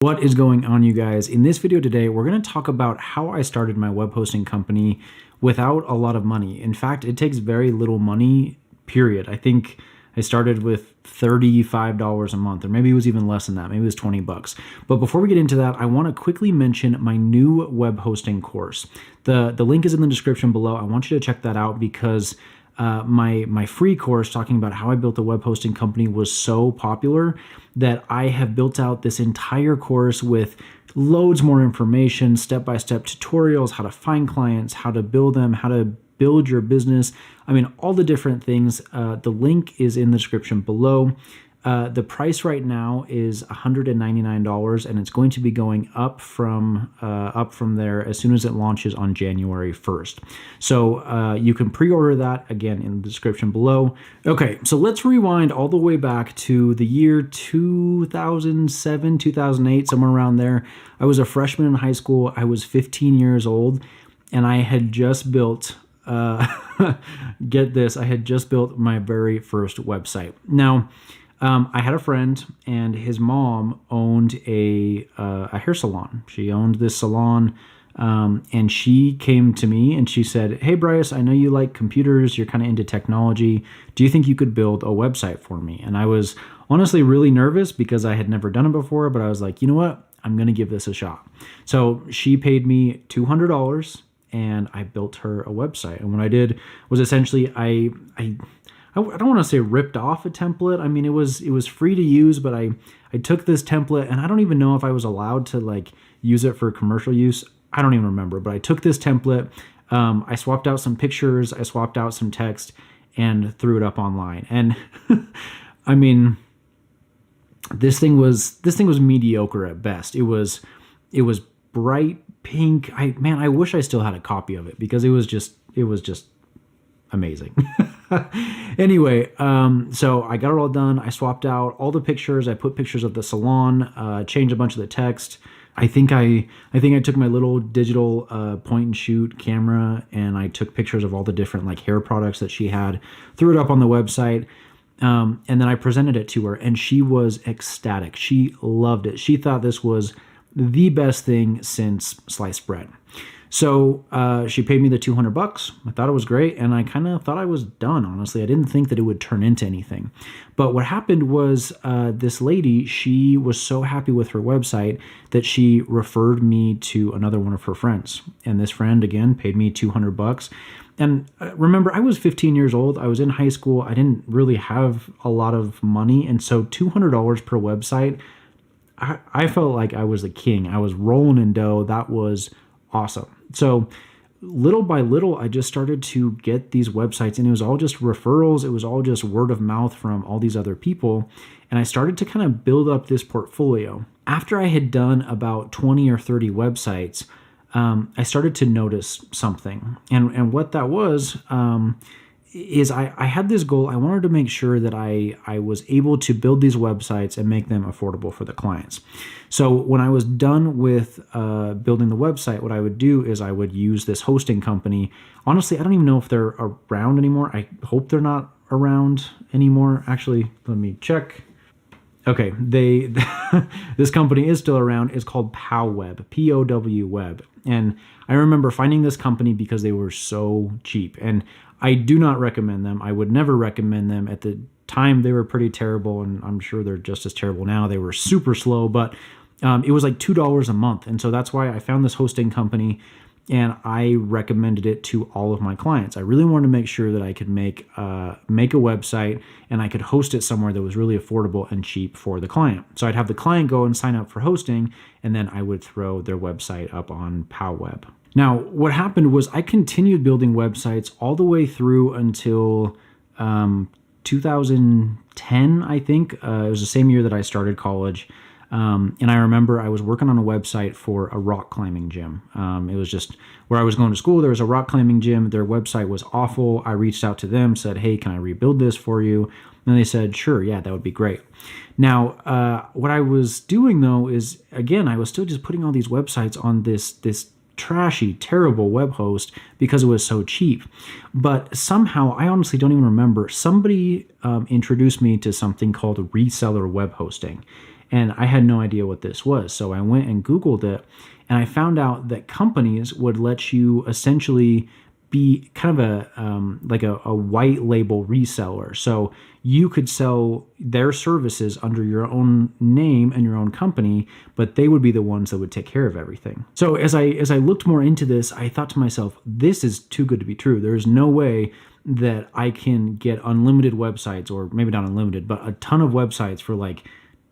What is going on, you guys? In this video today, we're going to talk about how I started my web hosting company without a lot of money. In fact, it takes very little money, period. I think I started with $35 a month, or maybe it was even less than that. Maybe it was 20 bucks. But before we get into that, I want to quickly mention my new web hosting course. The link is in the description below. I want you to check that out because my free course talking about how I built a web hosting company was so popular that I have built out this entire course with loads more information, step-by-step tutorials, how to find clients, how to build them, how to build your business. I mean, all the different things. The link is in the description below. The price right now is $199, and it's going to be going up from there as soon as it launches on January 1st. So you can pre-order that again in the description below. Okay, so let's rewind all the way back to the year 2007, 2008, somewhere around there. I was a freshman in high school. I was 15 years old, and I had just built get this, I had just built my very first website. Now, I had a friend, and his mom owned a hair salon. She owned this salon, and she came to me and she said, "Hey, Bryce, I know you like computers. You're kind of into technology. Do you think you could build a website for me?" And I was honestly really nervous because I had never done it before, but I was like, you know what? I'm going to give this a shot. So she paid me $200, and I built her a website. And what I did was essentially I don't want to say ripped off a template. I mean, it was free to use, but I took this template, and I don't even know if I was allowed to like use it for commercial use. I don't even remember, but I took this template. I swapped out some pictures, I swapped out some text, and threw it up online. And I mean, this thing was mediocre at best. It was bright pink. I wish I still had a copy of it because it was just amazing. Anyway, so I got it all done. I swapped out all the pictures. I put pictures of the salon, changed a bunch of the text. I think I took my little digital point and shoot camera, and I took pictures of all the different like hair products that she had, threw it up on the website, and then I presented it to her, and she was ecstatic. She loved it. She thought this was the best thing since sliced bread. So she paid me the $200. I thought it was great, and I kind of thought I was done, honestly. I didn't think that it would turn into anything. But what happened was this lady, she was so happy with her website that she referred me to another one of her friends. And this friend, again, paid me $200. And remember, I was 15 years old. I was in high school. I didn't really have a lot of money. And so $200 per website, I felt like I was the king. I was rolling in dough. That was awesome. So little by little, I just started to get these websites, and it was all just referrals. It was all just word of mouth from all these other people. And I started to kind of build up this portfolio. After I had done about 20 or 30 websites, I started to notice something. And what that was, is I had this goal. I wanted to make sure that I was able to build these websites and make them affordable for the clients. So when I was done with building the website, what I would do is I would use this hosting company. Honestly, I don't even know if they're around anymore. I hope they're not around anymore. Actually, let me check. Okay, this company is still around. It's called PowWeb, P-O-W Web. And I remember finding this company because they were so cheap. And I do not recommend them. I would never recommend them. At the time, they were pretty terrible, and I'm sure they're just as terrible now. They were super slow, but it was like $2 a month. And so that's why I found this hosting company, and I recommended it to all of my clients. I really wanted to make sure that I could make a website, and I could host it somewhere that was really affordable and cheap for the client. So I'd have the client go and sign up for hosting, and then I would throw their website up on PowWeb. Now, what happened was I continued building websites all the way through until 2010, I think. It was the same year that I started college. And I remember I was working on a website for a rock climbing gym. It was just where I was going to school. There was a rock climbing gym. Their website was awful. I reached out to them, said, "Hey, can I rebuild this for you?" And they said, "Sure, yeah, that would be great." Now, what I was doing, though, is, again, I was still just putting all these websites on this trashy, terrible web host because it was so cheap. But somehow, I honestly don't even remember, somebody introduced me to something called reseller web hosting. And I had no idea what this was. So I went and Googled it, and I found out that companies would let you essentially be kind of like a white label reseller. So you could sell their services under your own name and your own company, but they would be the ones that would take care of everything. So as I looked more into this, I thought to myself, this is too good to be true. There's no way that I can get unlimited websites, or maybe not unlimited, but a ton of websites for like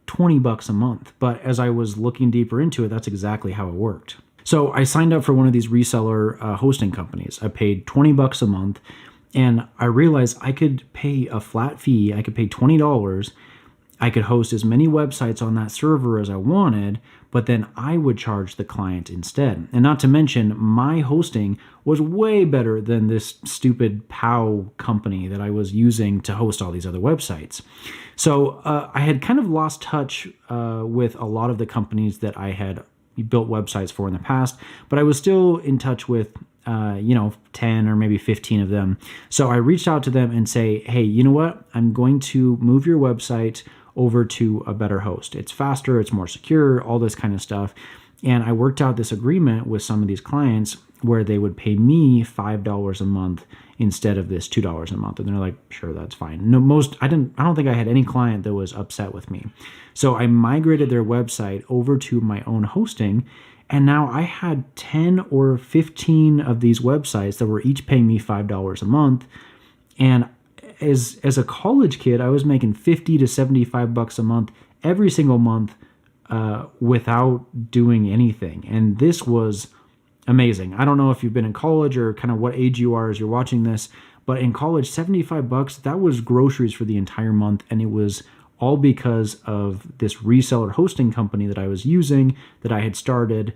$20 a month. But as I was looking deeper into it, that's exactly how it worked. So I signed up for one of these reseller hosting companies. I paid $20 a month, and I realized I could pay a flat fee. I could pay $20. I could host as many websites on that server as I wanted, but then I would charge the client instead. And not to mention, my hosting was way better than this stupid POW company that I was using to host all these other websites. So I had kind of lost touch with a lot of the companies that I had built websites for in the past, but I was still in touch with 10 or maybe 15 of them. So I reached out to them and say, hey, you know what? I'm going to move your website over to a better host. It's faster, it's more secure, all this kind of stuff. And I worked out this agreement with some of these clients where they would pay me $5 a month instead of this $2 a month. And they're like, sure, that's fine. I don't think I had any client that was upset with me. So I migrated their website over to my own hosting. And now I had 10 or 15 of these websites that were each paying me $5 a month. And as a college kid, I was making $50 to $75 a month every single month without doing anything. And this was amazing. I don't know if you've been in college or kind of what age you are as you're watching this, but in college, $75, that was groceries for the entire month. And it was all because of this reseller hosting company that I was using, that I had started.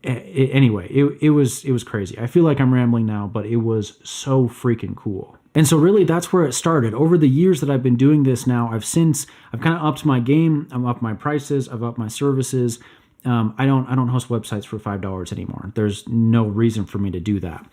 Anyway, it was crazy. I feel like I'm rambling now, but it was so freaking cool. And so really that's where it started. Over the years that I've been doing this now, I've kind of upped my game. I've upped my prices. I've upped my services. I don't host websites for $5 anymore. There's no reason for me to do that.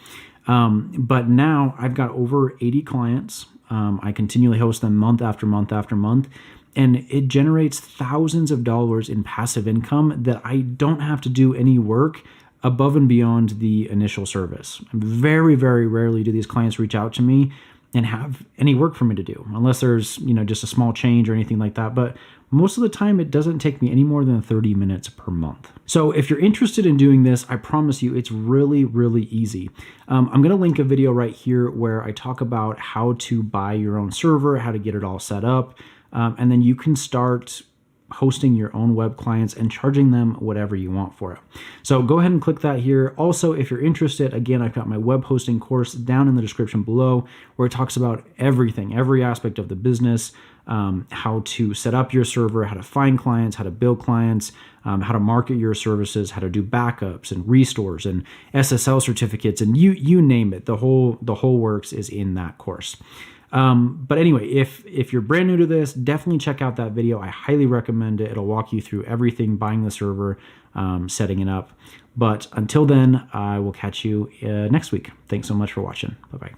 But now I've got over 80 clients. I continually host them month after month after month. And it generates thousands of dollars in passive income that I don't have to do any work above and beyond the initial service. Very, very rarely do these clients reach out to me and have any work for me to do, unless there's, just a small change or anything like that. But most of the time, it doesn't take me any more than 30 minutes per month. So if you're interested in doing this, I promise you it's really, really easy. I'm going to link a video right here where I talk about how to buy your own server, how to get it all set up, and then you can start hosting your own web clients and charging them whatever you want for it. So go ahead and click that here. Also, if you're interested, again, I've got my web hosting course down in the description below where it talks about everything, every aspect of the business, how to set up your server, how to find clients, how to build clients, how to market your services, how to do backups and restores and SSL certificates, and you name it. The whole works is in that course. But anyway, if you're brand new to this, definitely check out that video. I highly recommend it. It'll walk you through everything, buying the server, setting it up. But until then, I will catch you next week. Thanks so much for watching. Bye-bye.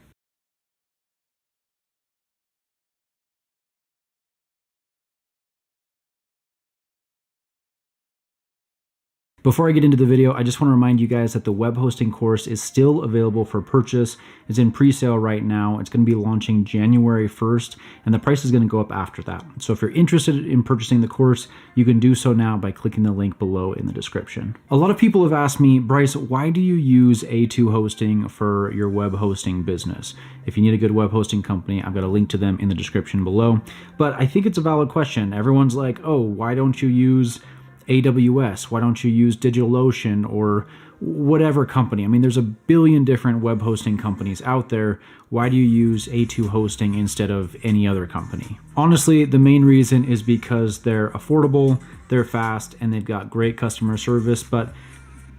Before I get into the video, I just want to remind you guys that the web hosting course is still available for purchase. It's in pre-sale right now. It's going to be launching January 1st, and the price is going to go up after that. So if you're interested in purchasing the course, you can do so now by clicking the link below in the description. A lot of people have asked me, Bryce, why do you use A2 hosting for your web hosting business? If you need a good web hosting company, I've got a link to them in the description below. But I think it's a valid question. Everyone's like, oh, why don't you use AWS? Why don't you use DigitalOcean or whatever company? I mean, there's a billion different web hosting companies out there. Why do you use A2 hosting instead of any other company? Honestly, the main reason is because they're affordable, they're fast, and they've got great customer service. But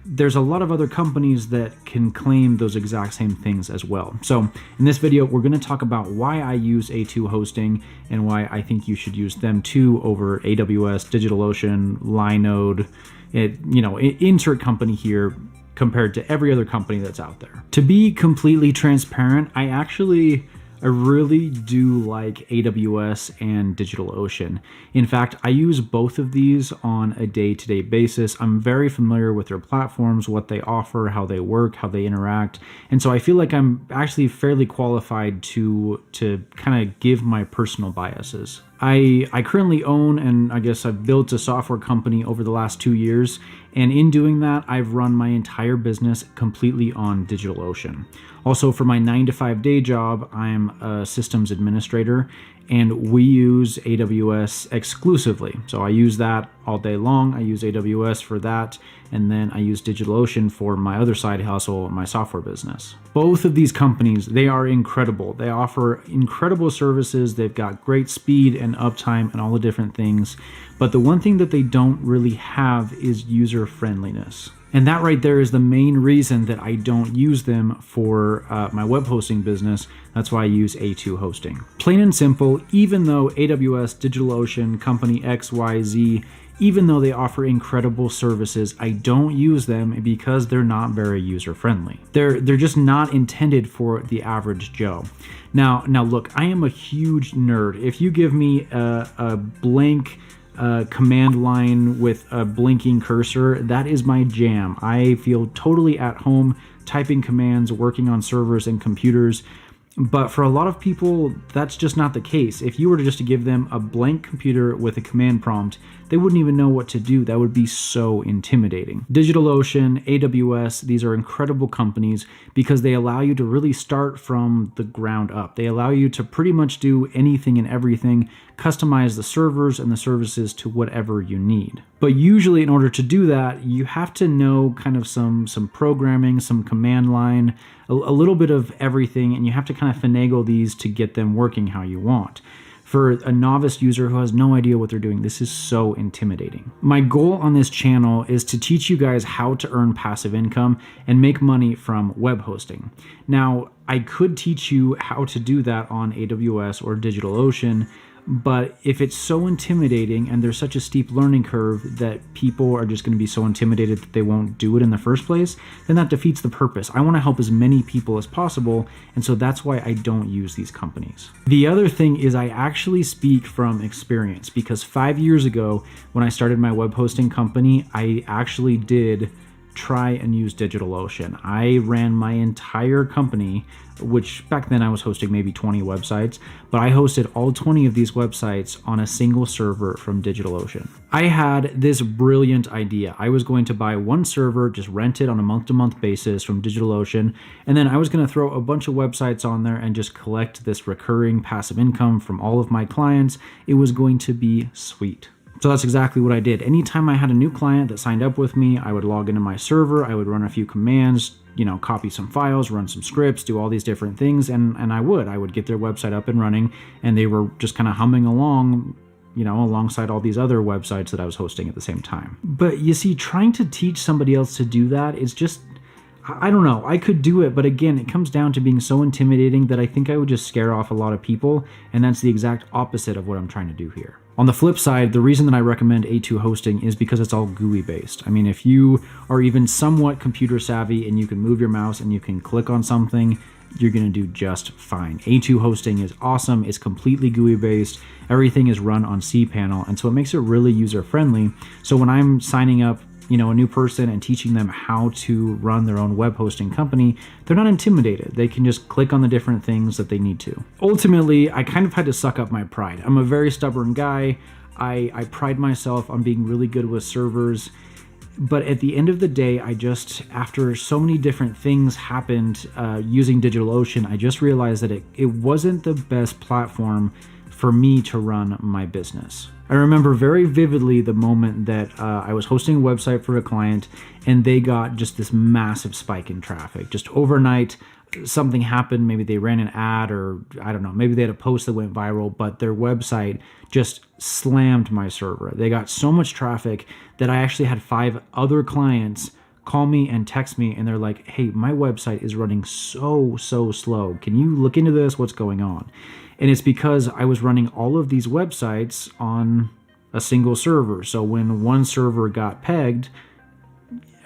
there's a lot of other companies that can claim those exact same things as well. So in this video, we're going to talk about why I use A2 hosting and why I think you should use them too over AWS, DigitalOcean, Linode, insert company here compared to every other company that's out there. To be completely transparent, I actually I really do like AWS and DigitalOcean. In fact, I use both of these on a day-to-day basis. I'm very familiar with their platforms, what they offer, how they work, how they interact. And so I feel like I'm actually fairly qualified to kind of give my personal biases. I currently own, and I guess I've built a software company over the last 2 years. And in doing that, I've run my entire business completely on DigitalOcean. Also, for my 9-to-5 day job, I'm a systems administrator, and we use AWS exclusively. So I use that all day long. I use AWS for that, and then I use DigitalOcean for my other side hustle, my software business. Both of these companies, they are incredible. They offer incredible services. They've got great speed and uptime and all the different things. But the one thing that they don't really have is user friendliness. And that right there is the main reason that I don't use them for my web hosting business. That's why I use A2 Hosting. Plain and simple, even though AWS, DigitalOcean, Company XYZ, even though they offer incredible services, I don't use them because they're not very user friendly. They're just not intended for the average Joe. Now look, I am a huge nerd. If you give me a blank command line with a blinking cursor, that is my jam. I feel totally at home typing commands, working on servers and computers. But for a lot of people, that's just not the case. If you were to give them a blank computer with a command prompt, they wouldn't even know what to do. That would be so intimidating. DigitalOcean, AWS, these are incredible companies because they allow you to really start from the ground up. They allow you to pretty much do anything and everything, customize the servers and the services to whatever you need. But usually in order to do that, you have to know kind of some programming, some command line, a little bit of everything, and you have to kind of finagle these to get them working how you want. For a novice user who has no idea what they're doing, this is so intimidating. My goal on this channel is to teach you guys how to earn passive income and make money from web hosting. Now, I could teach you how to do that on AWS or DigitalOcean, but if it's so intimidating and there's such a steep learning curve that people are just going to be so intimidated that they won't do it in the first place, then that defeats the purpose. I want to help as many people as possible, and so that's why I don't use these companies. The other thing is I actually speak from experience, because 5 years ago when I started my web hosting company, I actually did try and use DigitalOcean. I ran my entire company, which back then I was hosting maybe 20 websites, but I hosted all 20 of these websites on a single server from DigitalOcean. I had this brilliant idea. I was going to buy one server, just rent it on a month-to-month basis from DigitalOcean, and then I was going to throw a bunch of websites on there and just collect this recurring passive income from all of my clients. It was going to be sweet. So that's exactly what I did. Anytime I had a new client that signed up with me, I would log into my server, I would run a few commands, copy some files, run some scripts, do all these different things, and I would get their website up and running, and they were just kind of humming along, alongside all these other websites that I was hosting at the same time. But you see, trying to teach somebody else to do that is just, I don't know, I could do it, but again, it comes down to being so intimidating that I think I would just scare off a lot of people, and that's the exact opposite of what I'm trying to do here. On the flip side, the reason that I recommend A2 Hosting is because it's all GUI based. I mean, if you are even somewhat computer savvy and you can move your mouse and you can click on something, you're going to do just fine. A2 Hosting is awesome. It's completely GUI based. Everything is run on cPanel, and so it makes it really user friendly. So when I'm signing up a new person and teaching them how to run their own web hosting company, they're not intimidated. They can just click on the different things that they need to. Ultimately, I kind of had to suck up my pride. I'm a very stubborn guy. I pride myself on being really good with servers. But at the end of the day, after so many different things happened using DigitalOcean, I just realized that it wasn't the best platform for me to run my business. I remember very vividly the moment that I was hosting a website for a client and they got just this massive spike in traffic. Just overnight, something happened. Maybe they ran an ad, or I don't know, maybe they had a post that went viral, but their website just slammed my server. They got so much traffic that I actually had 5 other clients call me and text me, and they're like, hey, my website is running so slow. Can you look into this? What's going on? And it's because I was running all of these websites on a single server. So when one server got pegged,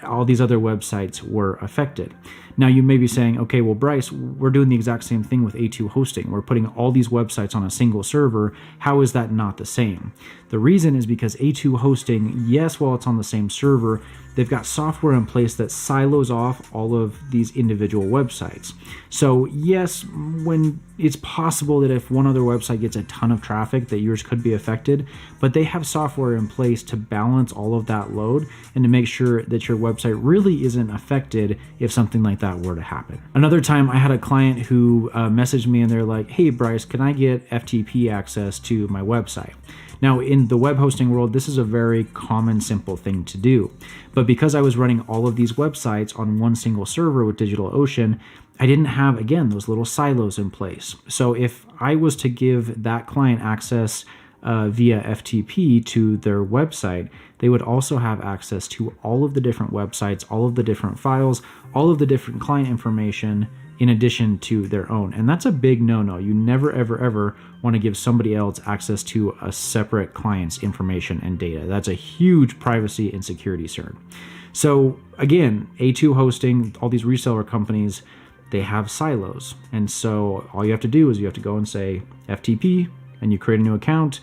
all these other websites were affected. Now you may be saying, okay, well, Bryce, we're doing the exact same thing with A2 hosting. We're putting all these websites on a single server. How is that not the same? The reason is because A2 hosting, yes, while it's on the same server, they've got software in place that silos off all of these individual websites. So yes, when it's possible that if one other website gets a ton of traffic that yours could be affected, but they have software in place to balance all of that load and to make sure that your website really isn't affected if something like that were to happen. Another time I had a client who messaged me and they're like, hey Bryce, can I get FTP access to my website? Now, in the web hosting world, this is a very common, simple thing to do. But because I was running all of these websites on one single server with DigitalOcean, I didn't have, again, those little silos in place. So if I was to give that client access via FTP to their website, they would also have access to all of the different websites, all of the different files, all of the different client information, in addition to their own. And that's a big no-no. You never, ever, ever want to give somebody else access to a separate client's information and data. That's a huge privacy and security concern. So again, A2 hosting, all these reseller companies, they have silos. And so all you have to do is you have to go and say FTP, and you create a new account,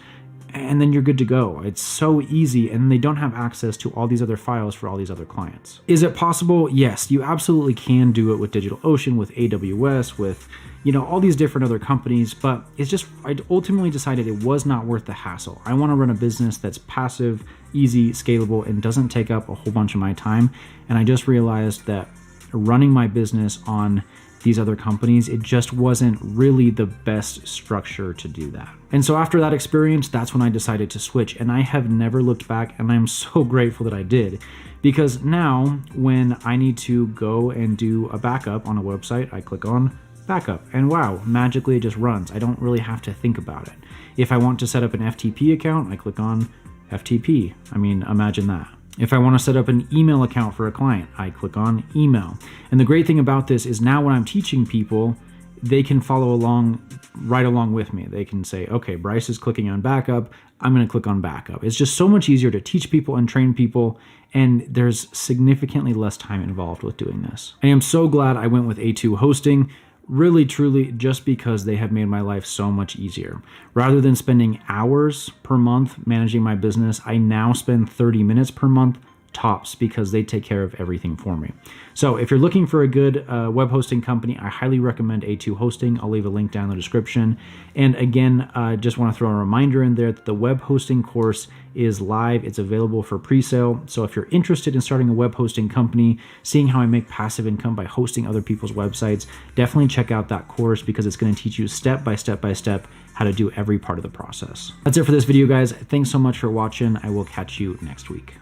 and then you're good to go. It's so easy, and they don't have access to all these other files for all these other clients. Is it possible? Yes, you absolutely can do it with DigitalOcean, with AWS, with all these different other companies, but it's just, I ultimately decided it was not worth the hassle. I want to run a business that's passive, easy, scalable, and doesn't take up a whole bunch of my time. And I just realized that running my business on these other companies, it just wasn't really the best structure to do that. And so after that experience, that's when I decided to switch, and I have never looked back, and I'm so grateful that I did, because now when I need to go and do a backup on a website, I click on backup, and wow, magically it just runs. I don't really have to think about it. If I want to set up an FTP account, I click on FTP. I mean, imagine that. If I want to set up an email account for a client, I click on email. And the great thing about this is now when I'm teaching people, they can follow along right along with me. They can say, okay, Bryce is clicking on backup, I'm going to click on backup. It's just so much easier to teach people and train people, and there's significantly less time involved with doing this. I am so glad I went with A2 hosting. Really, truly, just because they have made my life so much easier. Rather than spending hours per month managing my business, I now spend 30 minutes per month tops because they take care of everything for me. So if you're looking for a good web hosting company, I highly recommend A2 Hosting. I'll leave a link down in the description. And again, I just want to throw a reminder in there that the web hosting course is live. It's available for pre-sale. So if you're interested in starting a web hosting company, seeing how I make passive income by hosting other people's websites, definitely check out that course because it's going to teach you step by step by step how to do every part of the process. That's it for this video, guys. Thanks so much for watching. I will catch you next week.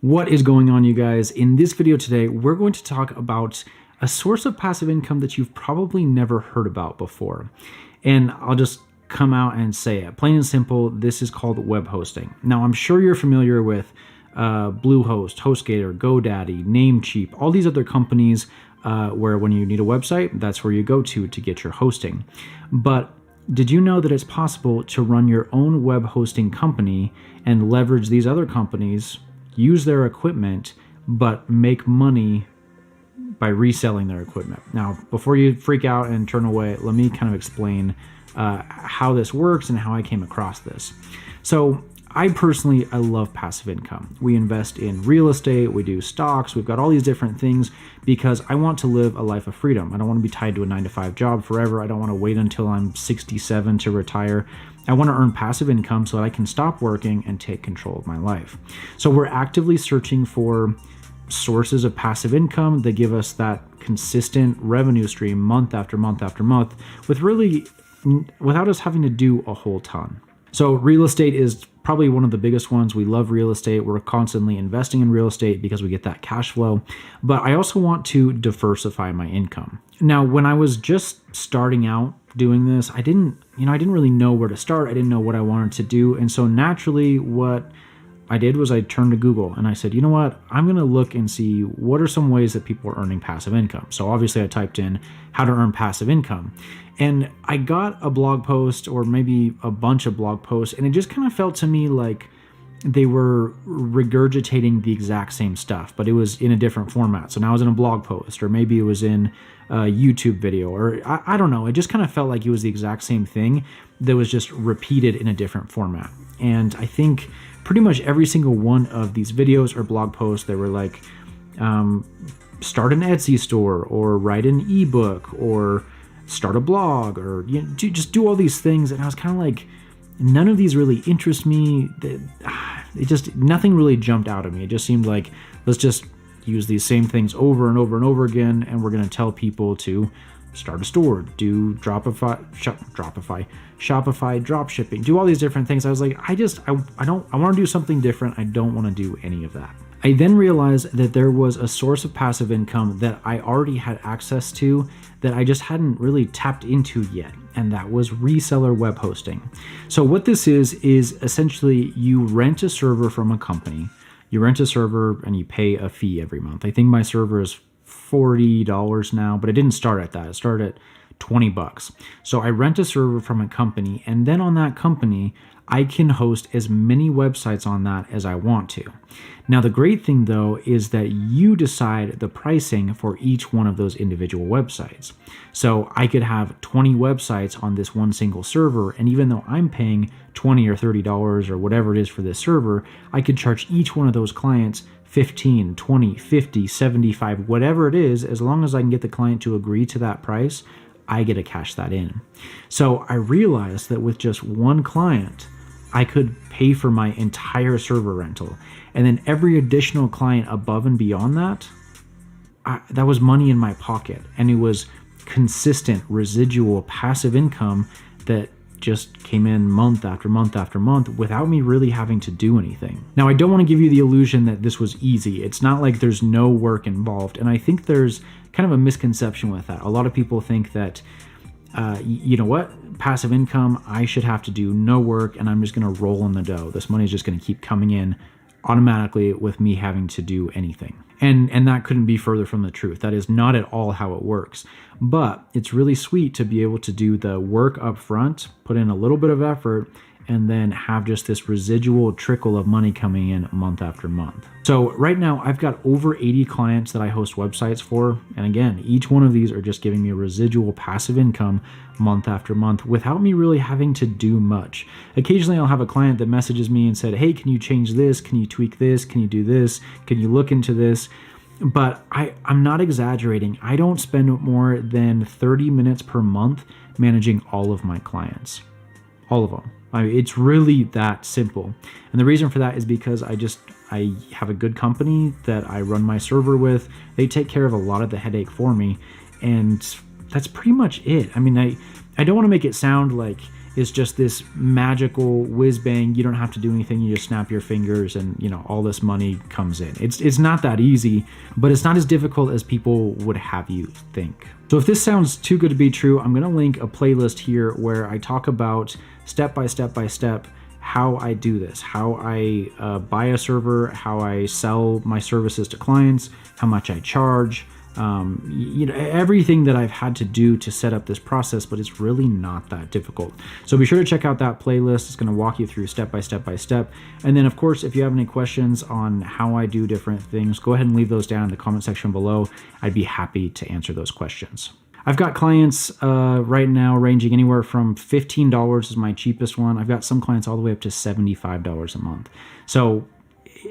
What is going on, you guys? In this video today, we're going to talk about a source of passive income that you've probably never heard about before. And I'll just come out and say it. Plain and simple, this is called web hosting. Now, I'm sure you're familiar with Bluehost, HostGator, GoDaddy, Namecheap, all these other companies where when you need a website, that's where you go to get your hosting. But did you know that it's possible to run your own web hosting company and leverage these other companies, use their equipment, but make money by reselling their equipment? Now, before you freak out and turn away, let me kind of explain how this works and how I came across this. So I love passive income. We invest in real estate, we do stocks, we've got all these different things because I want to live a life of freedom. I don't want to be tied to a 9-to-5 job forever. I don't want to wait until I'm 67 to retire. I want to earn passive income so that I can stop working and take control of my life. So we're actively searching for sources of passive income that give us that consistent revenue stream month after month after month without us having to do a whole ton. So real estate is probably one of the biggest ones. We love real estate. We're constantly investing in real estate because we get that cash flow. But I also want to diversify my income. Now, when I was just starting out doing this, I didn't really know where to start. I didn't know what I wanted to do. And so naturally, what I did was I turned to Google and I said, you know what, I'm going to look and see what are some ways that people are earning passive income. So obviously I typed in how to earn passive income, and I got a blog post, or maybe a bunch of blog posts, and it just kind of felt to me like they were regurgitating the exact same stuff, but it was in a different format. So now it was in a blog post, or maybe it was in a YouTube video, or I don't know. It just kind of felt like it was the exact same thing that was just repeated in a different format. And I think pretty much every single one of these videos or blog posts, they were like, start an Etsy store, or write an ebook, or start a blog, or just do all these things. And I was kind of like, none of these really interest me. Nothing really jumped out at me. It just seemed like, let's just use these same things over and over and over again, and we're going to tell people to start a store, do Shopify, drop shipping, do all these different things. I was like, I want to do something different. I don't want to do any of that. I then realized that there was a source of passive income that I already had access to that I just hadn't really tapped into yet, and that was reseller web hosting. So what this is essentially you rent a server from a company. You rent a server and you pay a fee every month. I think my server is $40 now, but it didn't start at that. It started at $20. So I rent a server from a company, and then on that company, I can host as many websites on that as I want to. Now, the great thing though is that you decide the pricing for each one of those individual websites. So I could have 20 websites on this one single server, and even though I'm paying $20 or $30 or whatever it is for this server, I could charge each one of those clients 15, 20, 50, 75, whatever it is. As long as I can get the client to agree to that price, I get to cash that in. So I realized that with just one client, I could pay for my entire server rental. And then every additional client above and beyond that, that was money in my pocket. And it was consistent, residual, passive income that just came in month after month after month without me really having to do anything. Now, I don't want to give you the illusion that this was easy. It's not like there's no work involved. And I think there's kind of a misconception with that. A lot of people think that, you know what, passive income, I should have to do no work and I'm just going to roll in the dough. This money is just going to keep coming in automatically with me having to do anything. And that couldn't be further from the truth. That is not at all how it works. But it's really sweet to be able to do the work up front, put in a little bit of effort, and then have just this residual trickle of money coming in month after month. So right now I've got over 80 clients that I host websites for. And again, each one of these are just giving me a residual passive income month after month without me really having to do much. Occasionally I'll have a client that messages me and said, hey, can you change this? Can you tweak this? Can you do this? Can you look into this? But I'm not exaggerating. I don't spend more than 30 minutes per month managing all of my clients. All of them. It's really that simple. And the reason for that is because I have a good company that I run my server with. They take care of a lot of the headache for me. And that's pretty much it. I mean, I don't want to make it sound like it's just this magical whiz bang. You don't have to do anything. You just snap your fingers and, all this money comes in. It's not that easy, but it's not as difficult as people would have you think. So if this sounds too good to be true, I'm going to link a playlist here where I talk about step by step how I do this, how I buy a server, how I sell my services to clients, how much I charge, everything that I've had to do to set up this process, but it's really not that difficult. So be sure to check out that playlist. It's going to walk you through step by step. And then of course, if you have any questions on how I do different things, go ahead and leave those down in the comment section below. I'd be happy to answer those questions. I've got clients right now ranging anywhere from $15 is my cheapest one. I've got some clients all the way up to $75 a month. So,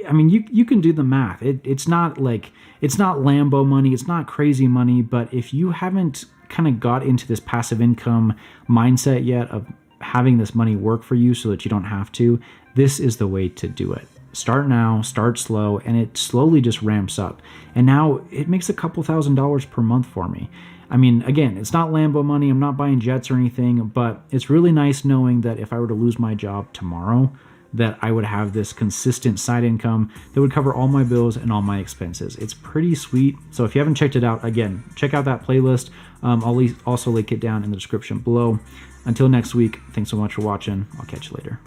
I mean, you can do the math. It's not Lambo money. It's not crazy money. But if you haven't kind of got into this passive income mindset yet of having this money work for you so that you don't have to, this is the way to do it. Start now, start slow, and it slowly just ramps up. And now it makes a couple $1,000s per month for me. I mean, again, it's not Lambo money. I'm not buying jets or anything, but it's really nice knowing that if I were to lose my job tomorrow, that I would have this consistent side income that would cover all my bills and all my expenses. It's pretty sweet. So if you haven't checked it out, again, check out that playlist. I'll also link it down in the description below. Until next week, thanks so much for watching. I'll catch you later.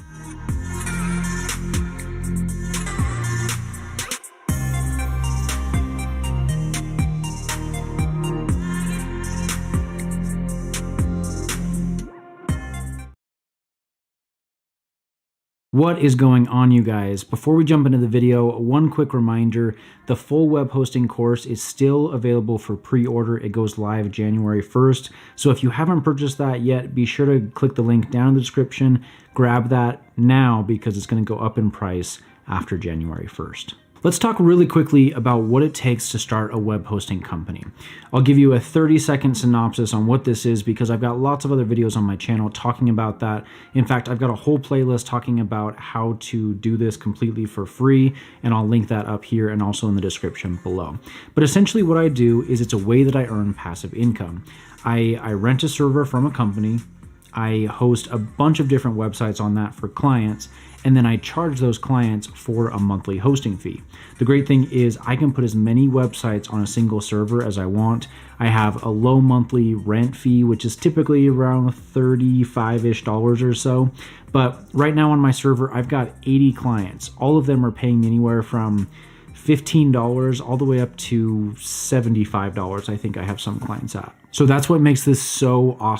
What is going on, you guys? Before we jump into the video, one quick reminder, the full web hosting course is still available for pre-order. It goes live January 1st. So if you haven't purchased that yet, be sure to click the link down in the description, grab that now because it's going to go up in price after January 1st. Let's talk really quickly about what it takes to start a web hosting company. I'll give you a 30-second synopsis on what this is because I've got lots of other videos on my channel talking about that. In fact, I've got a whole playlist talking about how to do this completely for free, and I'll link that up here and also in the description below. But essentially what I do is it's a way that I earn passive income. I rent a server from a company, I host a bunch of different websites on that for clients, and then I charge those clients for a monthly hosting fee. The great thing is I can put as many websites on a single server as I want. I have a low monthly rent fee, which is typically around $35-ish or so. But right now on my server, I've got 80 clients. All of them are paying me anywhere from $15 all the way up to $75. I think I have some clients at. So that's what makes this so awesome.